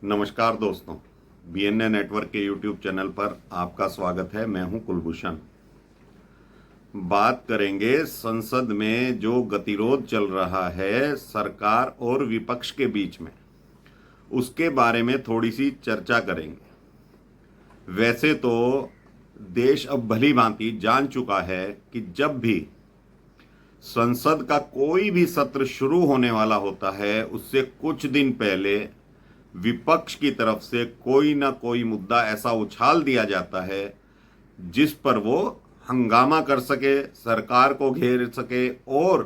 नमस्कार दोस्तों, BNA network के यूट्यूब चैनल पर आपका स्वागत है। मैं हूं कुलभूषण। बात करेंगे संसद में जो गतिरोध चल रहा है सरकार और विपक्ष के बीच में, उसके बारे में थोड़ी सी चर्चा करेंगे। वैसे तो देश अब भली भांति जान चुका है कि जब भी संसद का कोई भी सत्र शुरू होने वाला होता है उससे कुछ दिन पहले विपक्ष की तरफ से कोई ना कोई मुद्दा ऐसा उछाल दिया जाता है जिस पर वो हंगामा कर सके, सरकार को घेर सके और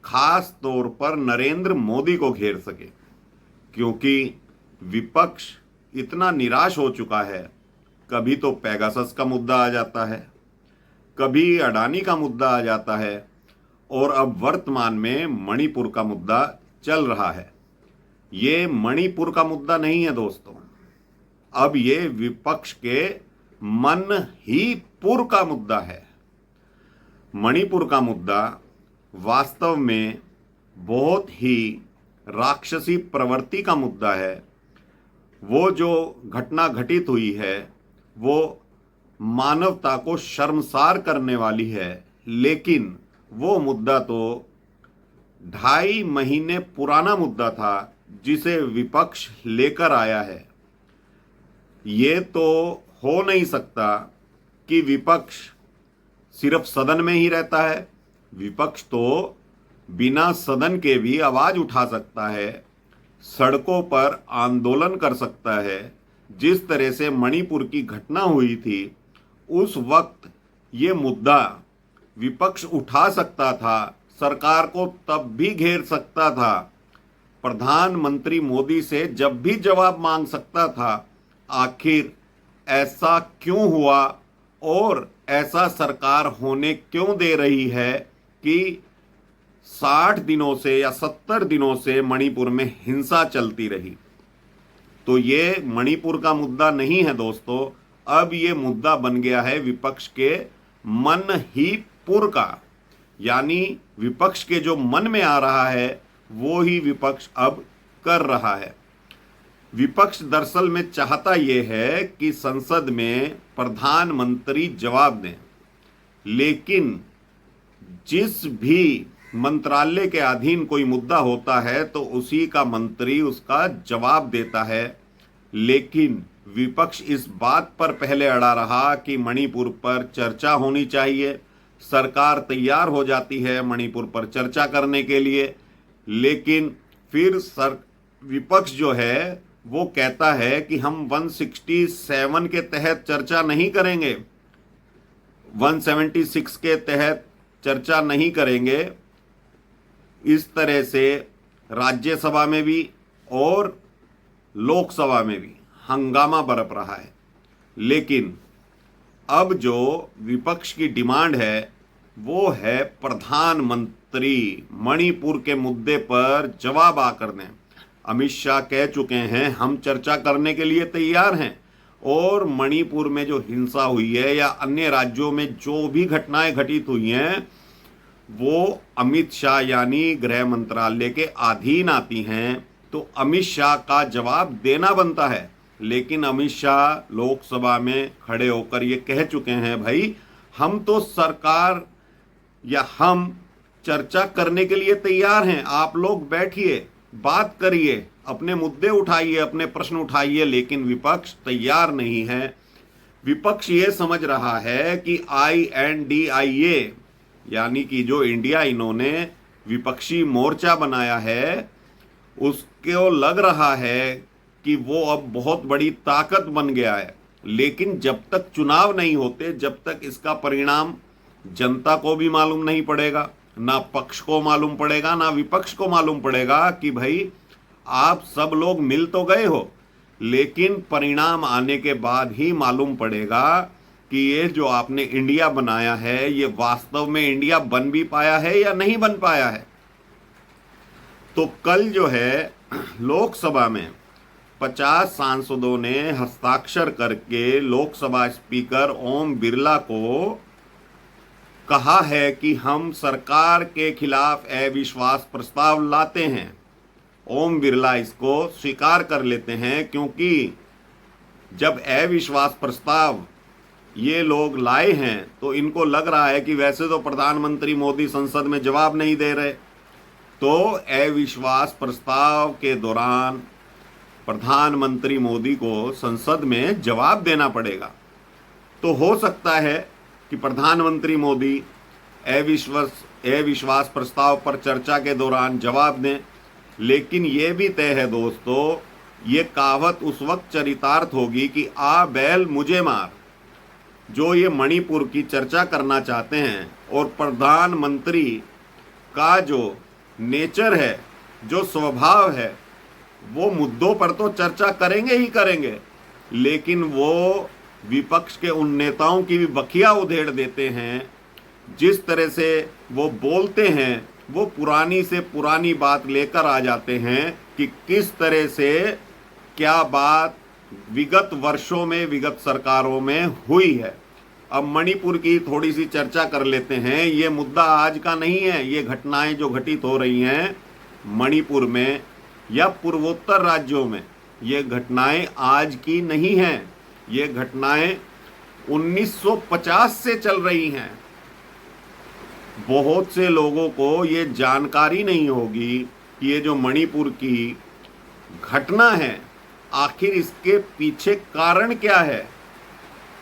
खास तौर पर नरेंद्र मोदी को घेर सके। क्योंकि विपक्ष इतना निराश हो चुका है। कभी तो पेगासस का मुद्दा आ जाता है, कभी अडानी का मुद्दा आ जाता है और अब वर्तमान में मणिपुर का मुद्दा चल रहा है। ये मणिपुर का मुद्दा नहीं है दोस्तों, अब ये विपक्ष के मन ही पुर का मुद्दा है। मणिपुर का मुद्दा वास्तव में बहुत ही राक्षसी प्रवृत्ति का मुद्दा है। वो जो घटना घटित हुई है वो मानवता को शर्मसार करने वाली है, लेकिन वो मुद्दा तो 2.5 महीने पुराना मुद्दा था जिसे विपक्ष लेकर आया है। ये तो हो नहीं सकता कि विपक्ष सिर्फ सदन में ही रहता है। विपक्ष तो बिना सदन के भी आवाज उठा सकता है, सड़कों पर आंदोलन कर सकता है। जिस तरह से मणिपुर की घटना हुई थी उस वक्त ये मुद्दा विपक्ष उठा सकता था, सरकार को तब भी घेर सकता था, प्रधानमंत्री मोदी से जब भी जवाब मांग सकता था। आखिर ऐसा क्यों हुआ और ऐसा सरकार होने क्यों दे रही है कि 60 दिनों से या 70 दिनों से मणिपुर में हिंसा चलती रही। तो ये मणिपुर का मुद्दा नहीं है दोस्तों, अब ये मुद्दा बन गया है विपक्ष के मन ही पुर का। यानी विपक्ष के जो मन में आ रहा है वो ही विपक्ष अब कर रहा है। विपक्ष दरअसल में चाहता यह है कि संसद में प्रधानमंत्री जवाब दें, लेकिन जिस भी मंत्रालय के अधीन कोई मुद्दा होता है तो उसी का मंत्री उसका जवाब देता है। लेकिन विपक्ष इस बात पर पहले अड़ा रहा कि मणिपुर पर चर्चा होनी चाहिए। सरकार तैयार हो जाती है मणिपुर पर चर्चा करने के लिए, लेकिन फिर विपक्ष जो है वो कहता है कि हम 167 के तहत चर्चा नहीं करेंगे, 176 के तहत चर्चा नहीं करेंगे। इस तरह से राज्यसभा में भी और लोकसभा में भी हंगामा बरप रहा है। लेकिन अब जो विपक्ष की डिमांड है वो है प्रधानमंत्री मणिपुर के मुद्दे पर जवाब आकर दें। अमित शाह कह चुके हैं हम चर्चा करने के लिए तैयार हैं, और मणिपुर में जो हिंसा हुई है या अन्य राज्यों में जो भी घटनाएं घटित हुई हैं वो अमित शाह यानी गृह मंत्रालय के अधीन आती हैं, तो अमित शाह का जवाब देना बनता है। लेकिन अमित शाह लोकसभा में खड़े होकर ये कह चुके हैं भाई हम तो सरकार या हम चर्चा करने के लिए तैयार हैं, आप लोग बैठिए, बात करिए, अपने मुद्दे उठाइए, अपने प्रश्न उठाइए। लेकिन विपक्ष तैयार नहीं है। विपक्ष ये समझ रहा है कि INDIA यानी कि जो इंडिया इन्होंने विपक्षी मोर्चा बनाया है उसको लग रहा है कि वो अब बहुत बड़ी ताकत बन गया है। लेकिन जब तक चुनाव नहीं होते, जब तक इसका परिणाम जनता को भी मालूम नहीं पड़ेगा, ना पक्ष को मालूम पड़ेगा, ना विपक्ष को मालूम पड़ेगा कि भाई आप सब लोग मिल तो गए हो, लेकिन परिणाम आने के बाद ही मालूम पड़ेगा कि ये जो आपने इंडिया बनाया है ये वास्तव में इंडिया बन भी पाया है या नहीं बन पाया है। तो कल जो है लोकसभा में 50 सांसदों ने हस्ताक्षर करके लोकसभा स्पीकर ओम बिरला को कहा है कि हम सरकार के खिलाफ अविश्वास प्रस्ताव लाते हैं। ओम बिरला इसको स्वीकार कर लेते हैं, क्योंकि जब अविश्वास प्रस्ताव ये लोग लाए हैं तो इनको लग रहा है कि वैसे तो प्रधानमंत्री मोदी संसद में जवाब नहीं दे रहे, तो अविश्वास प्रस्ताव के दौरान प्रधानमंत्री मोदी को संसद में जवाब देना पड़ेगा। तो हो सकता है कि प्रधानमंत्री मोदी अविश्वास प्रस्ताव पर चर्चा के दौरान जवाब दें, लेकिन ये भी तय है दोस्तों, ये कहावत उस वक्त चरितार्थ होगी कि आ बैल मुझे मार। जो ये मणिपुर की चर्चा करना चाहते हैं और प्रधानमंत्री का जो नेचर है, जो स्वभाव है, वो मुद्दों पर तो चर्चा करेंगे ही करेंगे, लेकिन वो विपक्ष के उन नेताओं की भी बखिया उधेड़ देते हैं। जिस तरह से वो बोलते हैं, वो पुरानी से पुरानी बात लेकर आ जाते हैं कि किस तरह से क्या बात विगत वर्षों में, विगत सरकारों में हुई है। अब मणिपुर की थोड़ी सी चर्चा कर लेते हैं। ये मुद्दा आज का नहीं है। ये घटनाएं जो घटित हो रही हैं मणिपुर में या पूर्वोत्तर राज्यों में, ये घटनाएं आज की नहीं हैं। ये घटनाएं 1950 से चल रही हैं। बहुत से लोगों को ये जानकारी नहीं होगी कि ये जो मणिपुर की घटना है, आखिर इसके पीछे कारण क्या है।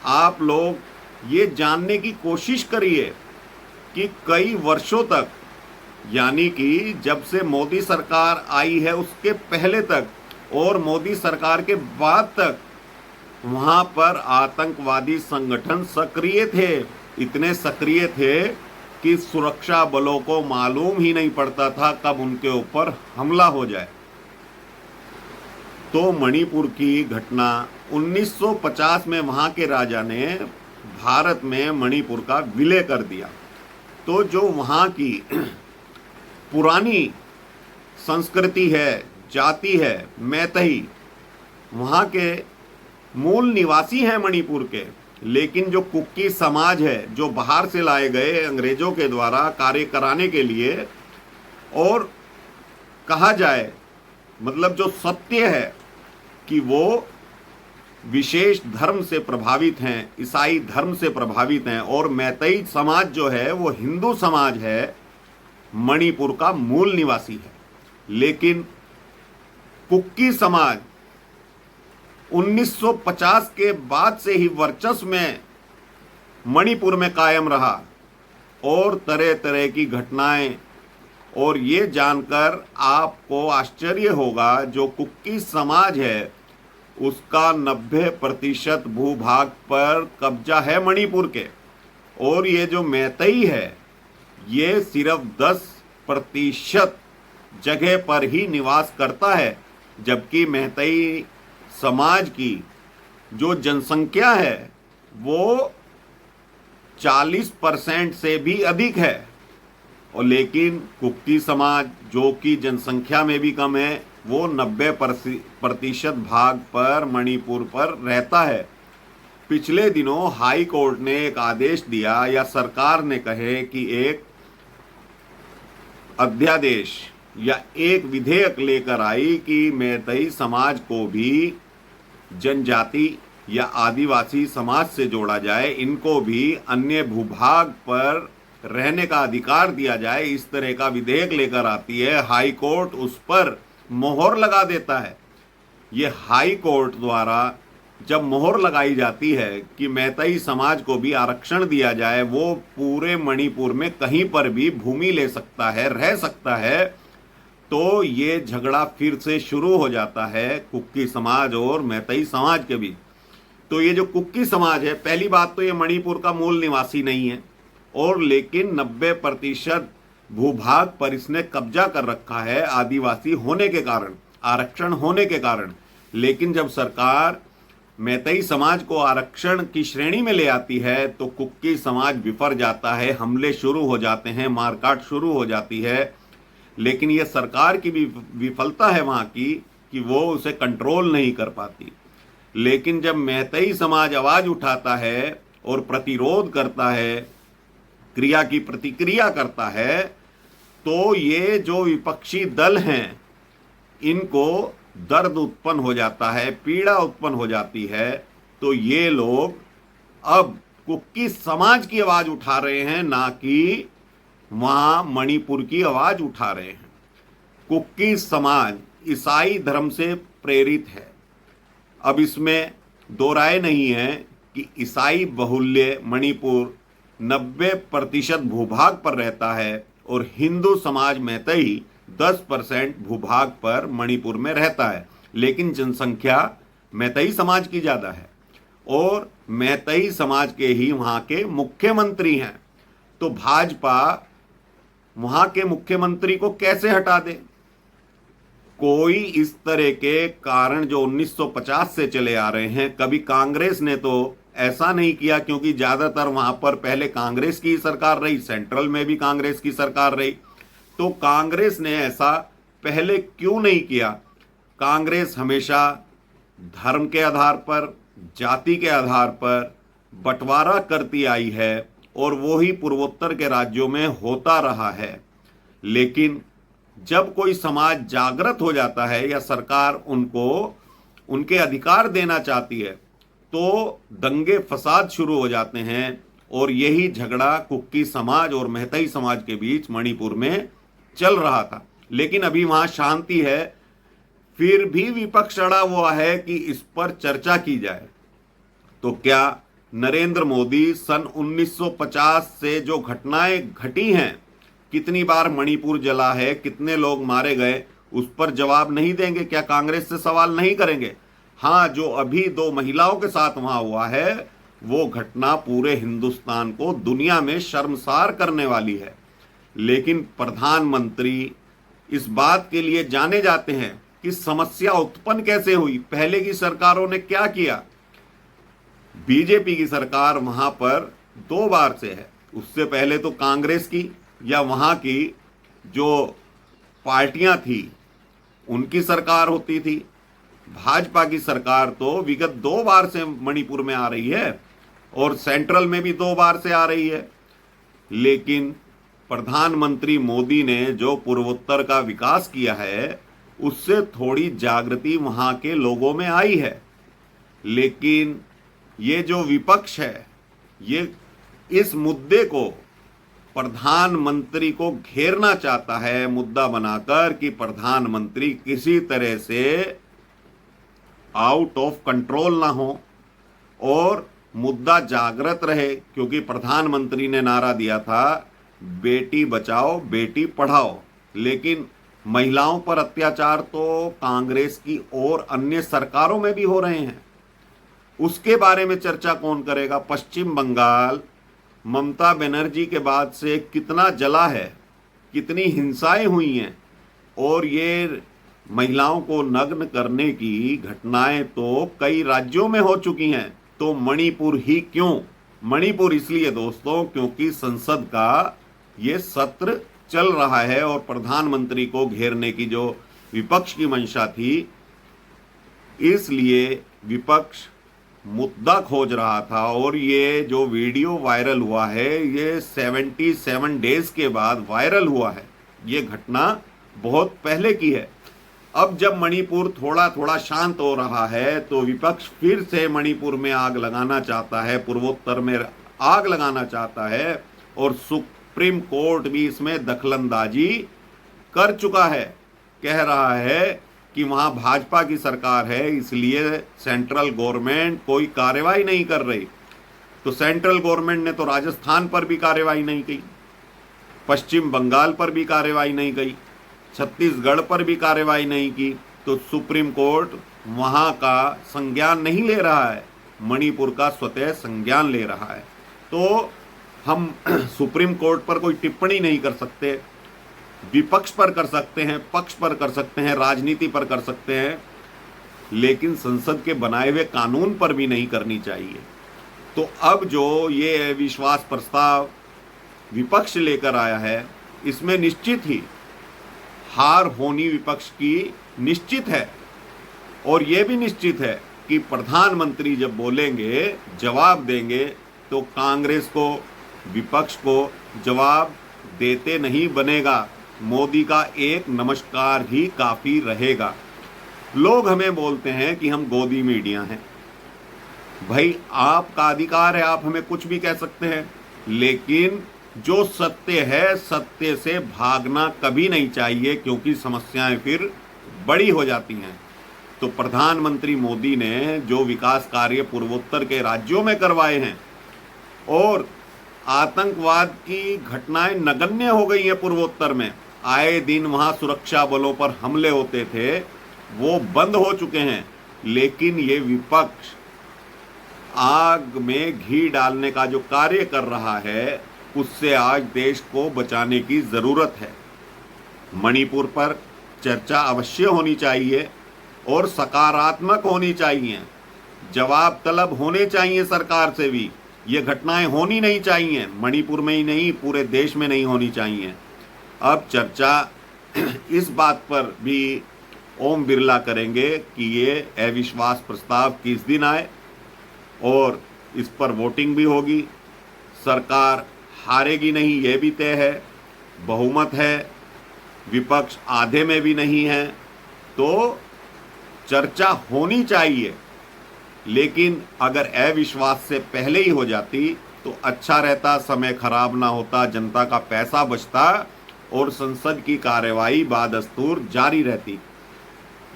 आप लोग ये जानने की कोशिश करिए कि कई वर्षों तक, यानी कि जब से मोदी सरकार आई है उसके पहले तक और मोदी सरकार के बाद तक, वहाँ पर आतंकवादी संगठन सक्रिय थे। इतने सक्रिय थे कि सुरक्षा बलों को मालूम ही नहीं पड़ता था कब उनके ऊपर हमला हो जाए। तो मणिपुर की घटना 1950 में वहाँ के राजा ने भारत में मणिपुर का विलय कर दिया। तो जो वहाँ की पुरानी संस्कृति है, जाति है, मैतई, वहाँ के मूल निवासी हैं मणिपुर के, लेकिन जो कुकी समाज है, जो बाहर से लाए गए अंग्रेजों के द्वारा कार्य कराने के लिए, और कहा जाए मतलब जो सत्य है कि वो विशेष धर्म से प्रभावित हैं, ईसाई धर्म से प्रभावित हैं, और मैतई समाज जो है वो हिंदू समाज है, मणिपुर का मूल निवासी है। लेकिन कुकी समाज 1950 के बाद से ही वर्चस्व में मणिपुर में कायम रहा और तरह तरह की घटनाएं। और ये जानकर आपको आश्चर्य होगा, जो कुकी समाज है उसका 90% भूभाग पर कब्जा है मणिपुर के, और ये जो मैतई है ये सिर्फ 10% जगह पर ही निवास करता है, जबकि मैतई समाज की जो जनसंख्या है वो 40% से भी अधिक है। और लेकिन कुकी समाज जो कि जनसंख्या में भी कम है, वो 90% भाग पर मणिपुर पर रहता है। पिछले दिनों हाई कोर्ट ने एक आदेश दिया, या सरकार ने कहे कि एक अध्यादेश या एक विधेयक लेकर आई कि मैतई समाज को भी जनजाति या आदिवासी समाज से जोड़ा जाए, इनको भी अन्य भूभाग पर रहने का अधिकार दिया जाए। इस तरह का विधेयक लेकर आती है, हाई कोर्ट उस पर मोहर लगा देता है। ये हाई कोर्ट द्वारा जब मोहर लगाई जाती है कि मैतई समाज को भी आरक्षण दिया जाए, वो पूरे मणिपुर में कहीं पर भी भूमि ले सकता है, रह सकता है, तो ये झगड़ा फिर से शुरू हो जाता है कुकी समाज और मैतई समाज के बीच। तो ये जो कुकी समाज है, पहली बात तो ये मणिपुर का मूल निवासी नहीं है, और लेकिन 90% भूभाग पर इसने कब्जा कर रखा है आदिवासी होने के कारण, आरक्षण होने के कारण। लेकिन जब सरकार मैतई समाज को आरक्षण की श्रेणी में ले आती है तो कुकी समाज बिफर जाता है, हमले शुरू हो जाते हैं, मारकाट शुरू हो जाती है। लेकिन ये सरकार की भी विफलता है वहाँ की कि वो उसे कंट्रोल नहीं कर पाती। लेकिन जब मैतई समाज आवाज़ उठाता है और प्रतिरोध करता है, क्रिया की प्रतिक्रिया करता है, तो ये जो विपक्षी दल हैं, इनको दर्द उत्पन्न हो जाता है, पीड़ा उत्पन्न हो जाती है, तो ये लोग अब कुकी समाज की आवाज उठा रहे हैं, ना कि वहां मणिपुर की आवाज उठा रहे हैं। कुकी समाज ईसाई धर्म से प्रेरित है। अब इसमें दो राय नहीं है कि ईसाई बहुल्य मणिपुर 90% भूभाग पर रहता है और हिंदू समाज मैतेई 10% भूभाग पर मणिपुर में रहता है, लेकिन जनसंख्या मैतेई समाज की ज़्यादा है और मैतेई समाज के ही वहाँ के मुख्यमंत्री हैं। तो भाजपा वहाँ के मुख्यमंत्री को कैसे हटा दे? कोई इस तरह के कारण जो 1950 से चले आ रहे हैं, कभी कांग्रेस ने तो ऐसा नहीं किया, क्योंकि ज़्यादातर वहाँ पर पहले कांग्रेस की सरकार रही, सेंट्रल में भी कांग्रेस की सरकार रही, तो कांग्रेस ने ऐसा पहले क्यों नहीं किया? कांग्रेस हमेशा धर्म के आधार पर, जाति के आधार पर बंटवारा करती आई है और वो ही पूर्वोत्तर के राज्यों में होता रहा है। लेकिन जब कोई समाज जागृत हो जाता है या सरकार उनको उनके अधिकार देना चाहती है, तो दंगे फसाद शुरू हो जाते हैं और यही झगड़ा कुकी समाज और मैतेई समाज के बीच मणिपुर में चल रहा था। लेकिन अभी वहां शांति है, फिर भी विपक्ष अड़ा हुआ है कि इस पर चर्चा की जाए। तो क्या नरेंद्र मोदी सन 1950 से जो घटनाएं घटी हैं, कितनी बार मणिपुर जला है, कितने लोग मारे गए, उस पर जवाब नहीं देंगे? क्या कांग्रेस से सवाल नहीं करेंगे? हाँ, जो अभी 2 महिलाओं के साथ वहां हुआ है, वो घटना पूरे हिंदुस्तान को, दुनिया में शर्मसार करने वाली है। लेकिन प्रधानमंत्री इस बात के लिए जाने जाते हैं कि समस्या उत्पन्न कैसे हुई, पहले की सरकारों ने क्या किया। बीजेपी की सरकार वहां पर 2 बार से है, उससे पहले तो कांग्रेस की या वहां की जो पार्टियां थी उनकी सरकार होती थी। भाजपा की सरकार तो विगत 2 बार से मणिपुर में आ रही है और सेंट्रल में भी 2 बार से आ रही है। लेकिन प्रधानमंत्री मोदी ने जो पूर्वोत्तर का विकास किया है, उससे थोड़ी जागृति वहां के लोगों में आई है। लेकिन ये जो विपक्ष है, ये इस मुद्दे को प्रधानमंत्री को घेरना चाहता है, मुद्दा बनाकर कि प्रधानमंत्री किसी तरह से आउट ऑफ कंट्रोल ना हो और मुद्दा जागृत रहे। क्योंकि प्रधानमंत्री ने नारा दिया था, बेटी बचाओ बेटी पढ़ाओ, लेकिन महिलाओं पर अत्याचार तो कांग्रेस की और अन्य सरकारों में भी हो रहे हैं। उसके बारे में चर्चा कौन करेगा? पश्चिम बंगाल ममता बनर्जी के बाद से कितना जला है, कितनी हिंसाएं हुई हैं, और ये महिलाओं को नग्न करने की घटनाएं तो कई राज्यों में हो चुकी हैं। तो मणिपुर ही क्यों? मणिपुर इसलिए दोस्तों क्योंकि संसद का ये सत्र चल रहा है और प्रधानमंत्री को घेरने की जो विपक्ष की मंशा थी, इसलिए विपक्ष मुद्दा खोज रहा था। और ये जो वीडियो वायरल हुआ है, ये 77 डेज के बाद वायरल हुआ है। ये घटना बहुत पहले की है। अब जब मणिपुर थोड़ा थोड़ा शांत हो रहा है, तो विपक्ष फिर से मणिपुर में आग लगाना चाहता है, पूर्वोत्तर में आग लगाना चाहता है, और सुप्रीम कोर्ट भी इसमें दखलंदाजी कर चुका है। कह रहा है कि वहाँ भाजपा की सरकार है, इसलिए सेंट्रल गवर्नमेंट कोई कार्रवाई नहीं कर रही। तो सेंट्रल गवर्नमेंट ने तो राजस्थान पर भी कार्रवाई नहीं की, पश्चिम बंगाल पर भी कार्रवाई नहीं की, छत्तीसगढ़ पर भी कार्रवाई नहीं की। तो सुप्रीम कोर्ट वहाँ का संज्ञान नहीं ले रहा है, मणिपुर का स्वतः संज्ञान ले रहा है। तो हम सुप्रीम कोर्ट पर कोई टिप्पणी नहीं कर सकते, विपक्ष पर कर सकते हैं, पक्ष पर कर सकते हैं, राजनीति पर कर सकते हैं, लेकिन संसद के बनाए हुए कानून पर भी नहीं करनी चाहिए। तो अब जो ये विश्वास प्रस्ताव विपक्ष लेकर आया है, इसमें निश्चित ही हार होनी विपक्ष की निश्चित है। और ये भी निश्चित है कि प्रधानमंत्री जब बोलेंगे, जवाब देंगे, तो कांग्रेस को, विपक्ष को जवाब देते नहीं बनेगा। मोदी का एक नमस्कार ही काफी रहेगा। लोग हमें बोलते हैं कि हम गोदी मीडिया हैं। भाई, आपका अधिकार है, आप हमें कुछ भी कह सकते हैं, लेकिन जो सत्य है सत्य से भागना कभी नहीं चाहिए, क्योंकि समस्याएं फिर बड़ी हो जाती हैं। तो प्रधानमंत्री मोदी ने जो विकास कार्य पूर्वोत्तर के राज्यों में करवाए हैं, और आतंकवाद की घटनाएं नगण्य हो गई हैं पूर्वोत्तर में, आए दिन वहां सुरक्षा बलों पर हमले होते थे, वो बंद हो चुके हैं। लेकिन ये विपक्ष आग में घी डालने का जो कार्य कर रहा है, उससे आज देश को बचाने की जरूरत है। मणिपुर पर चर्चा अवश्य होनी चाहिए और सकारात्मक होनी चाहिए। जवाब तलब होने चाहिए सरकार से भी। ये घटनाएं होनी नहीं चाहिए, मणिपुर में ही नहीं पूरे देश में नहीं होनी चाहिए। अब चर्चा इस बात पर भी ओम बिरला करेंगे कि ये अविश्वास प्रस्ताव किस दिन आए, और इस पर वोटिंग भी होगी। सरकार हारेगी नहीं, ये भी तय है। बहुमत है, विपक्ष आधे में भी नहीं है, तो चर्चा होनी चाहिए। लेकिन अगर अविश्वास से पहले ही हो जाती तो अच्छा रहता, समय खराब ना होता, जनता का पैसा बचता और संसद की कार्यवाही बादस्तूर जारी रहती।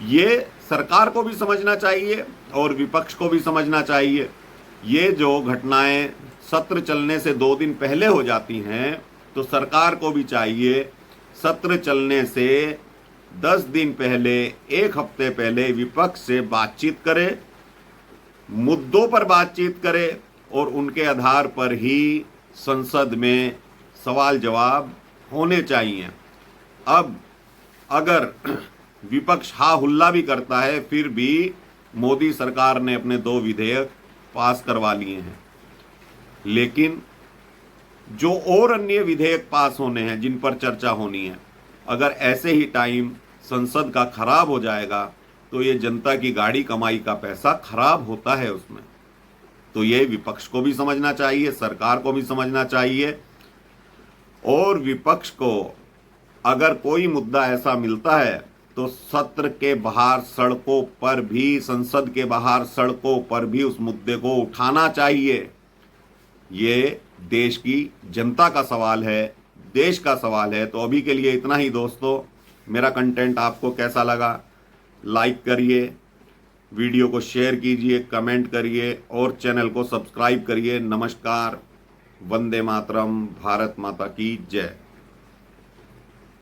ये सरकार को भी समझना चाहिए और विपक्ष को भी समझना चाहिए। ये जो घटनाएं सत्र चलने से 2 दिन पहले हो जाती हैं, तो सरकार को भी चाहिए सत्र चलने से 10 दिन पहले, 1 हफ्ते पहले विपक्ष से बातचीत करे, मुद्दों पर बातचीत करे, और उनके आधार पर ही संसद में सवाल जवाब होने चाहिए। अब अगर विपक्ष हा हुल्ला भी करता है, फिर भी मोदी सरकार ने अपने 2 विधेयक पास करवा लिए हैं। लेकिन जो और अन्य विधेयक पास होने हैं, जिन पर चर्चा होनी है, अगर ऐसे ही टाइम संसद का खराब हो जाएगा तो ये जनता की गाड़ी कमाई का पैसा खराब होता है उसमें। तो ये विपक्ष को भी समझना चाहिए, सरकार को भी समझना चाहिए। और विपक्ष को अगर कोई मुद्दा ऐसा मिलता है तो सत्र के बाहर सड़कों पर भी, संसद के बाहर सड़कों पर भी उस मुद्दे को उठाना चाहिए। ये देश की जनता का सवाल है, देश का सवाल है। तो अभी के लिए इतना ही दोस्तों। मेरा कंटेंट आपको कैसा लगा, लाइक करिए, वीडियो को शेयर कीजिए, कमेंट करिए और चैनल को सब्सक्राइब करिए। नमस्कार, वंदे मातरम, भारत माता की जय।